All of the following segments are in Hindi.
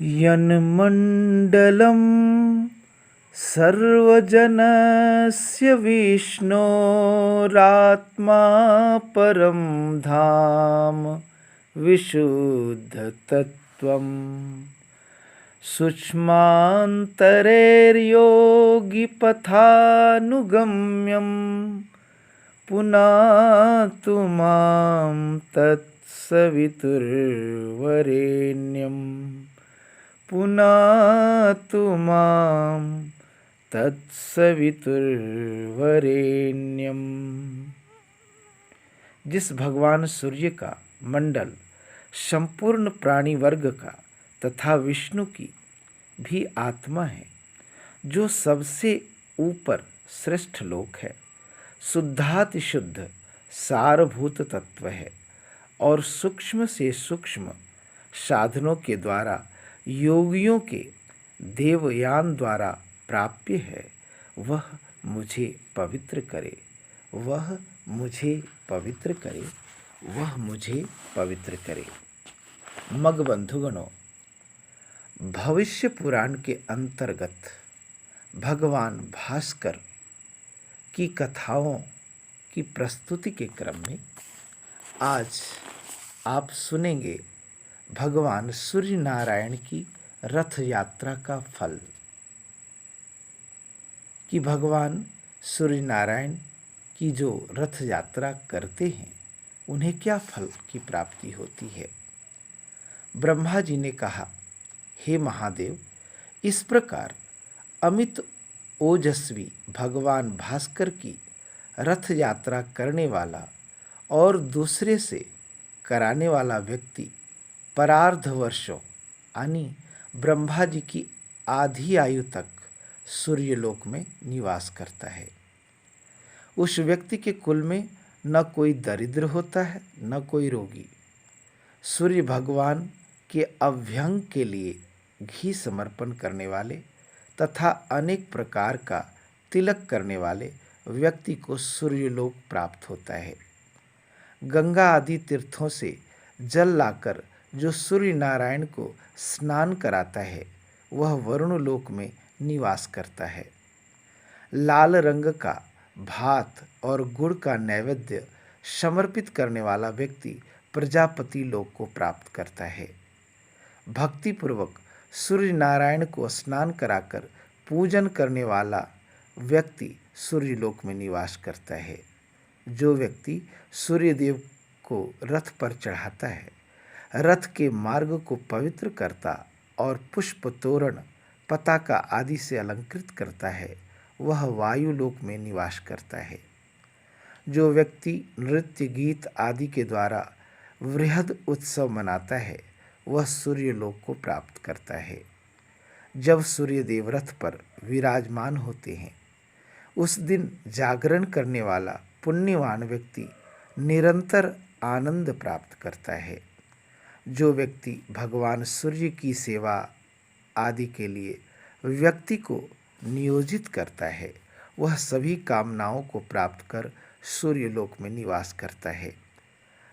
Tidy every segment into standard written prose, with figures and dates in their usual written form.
यन्मण्डलं सर्वजनस्य विष्णोरात्मा परं धाम विशुद्धतत्त्वम् सूक्ष्मान्तरैर्योगिपथानुगम्यं पुनातु मां तत्सवितुर्वरेण्यम् पुनातु मां तत्सवितुर्वरेण्यम्। जिस भगवान सूर्य का मंडल संपूर्ण प्राणी वर्ग का तथा विष्णु की भी आत्मा है, जो सबसे ऊपर श्रेष्ठ लोक है, शुद्धाति शुद्ध सारभूत तत्व है और सूक्ष्म से सूक्ष्म साधनों के द्वारा योगियों के देवयान द्वारा प्राप्य है, वह मुझे पवित्र करे, वह मुझे पवित्र करे, वह मुझे पवित्र करे। मग बंधुगणों, भविष्य पुराण के अंतर्गत भगवान भास्कर की कथाओं की प्रस्तुति के क्रम में आज आप सुनेंगे भगवान सूर्य नारायण की रथ यात्रा का फल, कि भगवान सूर्य नारायण की जो रथ यात्रा करते हैं उन्हें क्या फल की प्राप्ति होती है। ब्रह्मा जी ने कहा, हे महादेव, इस प्रकार अमित ओजस्वी भगवान भास्कर की रथ यात्रा करने वाला और दूसरे से कराने वाला व्यक्ति परार्ध वर्षों यानी ब्रह्मा जी की आधी आयु तक सूर्यलोक में निवास करता है। उस व्यक्ति के कुल में न कोई दरिद्र होता है, न कोई रोगी। सूर्य भगवान के अभ्यंग के लिए घी समर्पण करने वाले तथा अनेक प्रकार का तिलक करने वाले व्यक्ति को सूर्यलोक प्राप्त होता है। गंगा आदि तीर्थों से जल लाकर जो सूर्य नारायण को स्नान कराता है, वह वरुण लोक में निवास करता है। लाल रंग का भात और गुड़ का नैवेद्य समर्पित करने वाला व्यक्ति प्रजापति लोक को प्राप्त करता है। भक्तिपूर्वक सूर्य नारायण को स्नान कराकर पूजन करने वाला व्यक्ति सूर्यलोक में निवास करता है। जो व्यक्ति सूर्यदेव को रथ पर चढ़ाता है, रथ के मार्ग को पवित्र करता और पुष्प तोरण पताका आदि से अलंकृत करता है, वह वायुलोक में निवास करता है। जो व्यक्ति नृत्य गीत आदि के द्वारा वृहद उत्सव मनाता है, वह सूर्यलोक को प्राप्त करता है। जब सूर्यदेव रथ पर विराजमान होते हैं, उस दिन जागरण करने वाला पुण्यवान व्यक्ति निरंतर आनंद प्राप्त करता है। जो व्यक्ति भगवान सूर्य की सेवा आदि के लिए व्यक्ति को नियोजित करता है, वह सभी कामनाओं को प्राप्त कर सूर्यलोक में निवास करता है।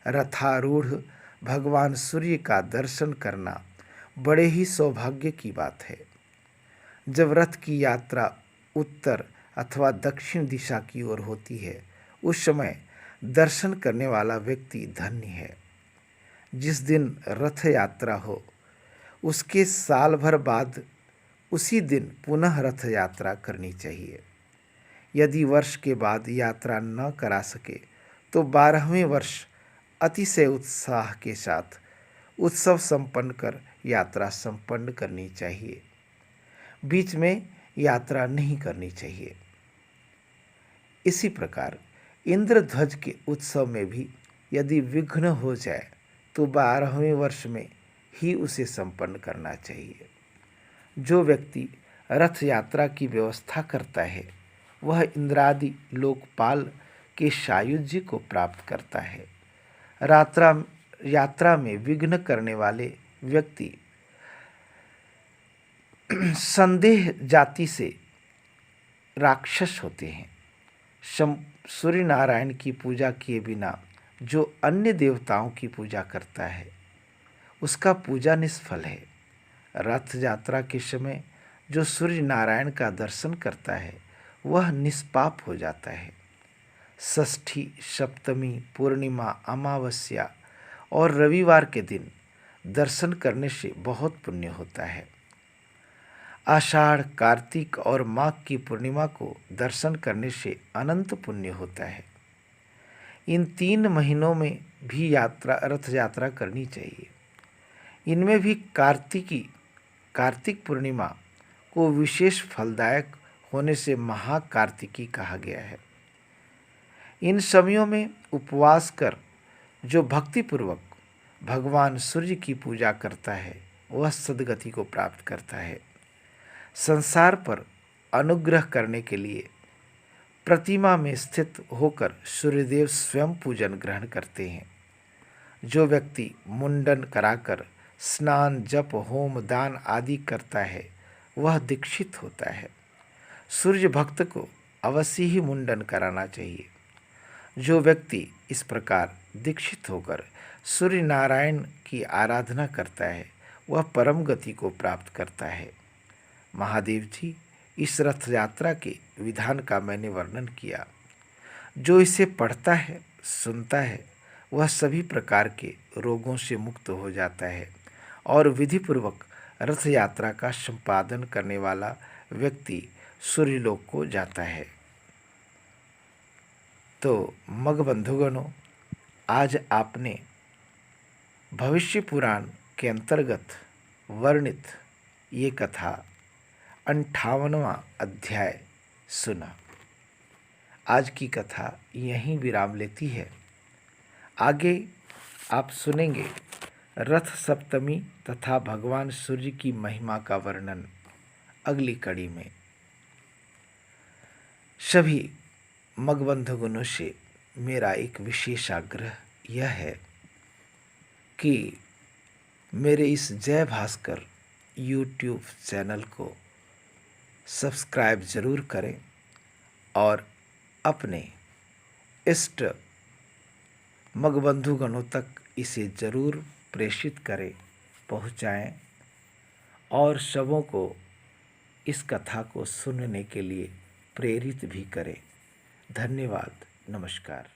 रथारूढ़ भगवान सूर्य का दर्शन करना बड़े ही सौभाग्य की बात है। जब रथ की यात्रा उत्तर अथवा दक्षिण दिशा की ओर होती है, उस समय दर्शन करने वाला व्यक्ति धन्य है। जिस दिन रथ यात्रा हो, उसके साल भर बाद उसी दिन पुनः रथ यात्रा करनी चाहिए। यदि वर्ष के बाद यात्रा न करा सके तो 12वें वर्ष अतिशय उत्साह के साथ उत्सव संपन्न कर यात्रा संपन्न करनी चाहिए। बीच में यात्रा नहीं करनी चाहिए। इसी प्रकार इंद्रध्वज के उत्सव में भी यदि विघ्न हो जाए तो 12वें वर्ष में ही उसे संपन्न करना चाहिए। जो व्यक्ति रथ यात्रा की व्यवस्था करता है, वह इंद्रादि लोकपाल के सायुज्य को प्राप्त करता है। यात्रा में विघ्न करने वाले व्यक्ति संदेह जाति से राक्षस होते हैं। सूर्य नारायण की पूजा किए बिना जो अन्य देवताओं की पूजा करता है, उसका पूजा निष्फल है। रथ यात्रा के समय जो सूर्य नारायण का दर्शन करता है वह निष्पाप हो जाता है। षष्ठी, सप्तमी, पूर्णिमा, अमावस्या और रविवार के दिन दर्शन करने से बहुत पुण्य होता है। आषाढ़, कार्तिक और माघ की पूर्णिमा को दर्शन करने से अनंत पुण्य होता है। इन 3 महीनों में भी रथ यात्रा करनी चाहिए। इनमें भी कार्तिक पूर्णिमा को विशेष फलदायक होने से महाकार्तिकी कहा गया है। इन समयों में उपवास कर जो भक्तिपूर्वक भगवान सूर्य की पूजा करता है वह सद्गति को प्राप्त करता है। संसार पर अनुग्रह करने के लिए प्रतिमा में स्थित होकर सूर्यदेव स्वयं पूजन ग्रहण करते हैं। जो व्यक्ति मुंडन कराकर स्नान, जप, होम, दान आदि करता है वह दीक्षित होता है। सूर्य भक्त को अवश्य ही मुंडन कराना चाहिए। जो व्यक्ति इस प्रकार दीक्षित होकर सूर्य नारायण की आराधना करता है वह परम गति को प्राप्त करता है। महादेव जी, इस रथ यात्रा के विधान का मैंने वर्णन किया। जो इसे पढ़ता है, सुनता है, वह सभी प्रकार के रोगों से मुक्त हो जाता है और विधिपूर्वक रथ यात्रा का संपादन करने वाला व्यक्ति सूर्यलोक को जाता है। तो मग बंधुगणों, आज आपने भविष्य पुराण के अंतर्गत वर्णित ये कथा 58वां अध्याय सुना। आज की कथा यहीं विराम लेती है। आगे आप सुनेंगे रथ सप्तमी तथा भगवान सूर्य की महिमा का वर्णन अगली कड़ी में। सभी मगबंधुगणों से मेरा एक विशेष आग्रह यह है कि मेरे इस जय भास्कर यूट्यूब चैनल को सब्सक्राइब ज़रूर करें और अपने इष्ट मगबंधुगणों तक इसे ज़रूर प्रेषित करें, पहुँचाएं और सबों को इस कथा को सुनने के लिए प्रेरित भी करें। धन्यवाद। नमस्कार।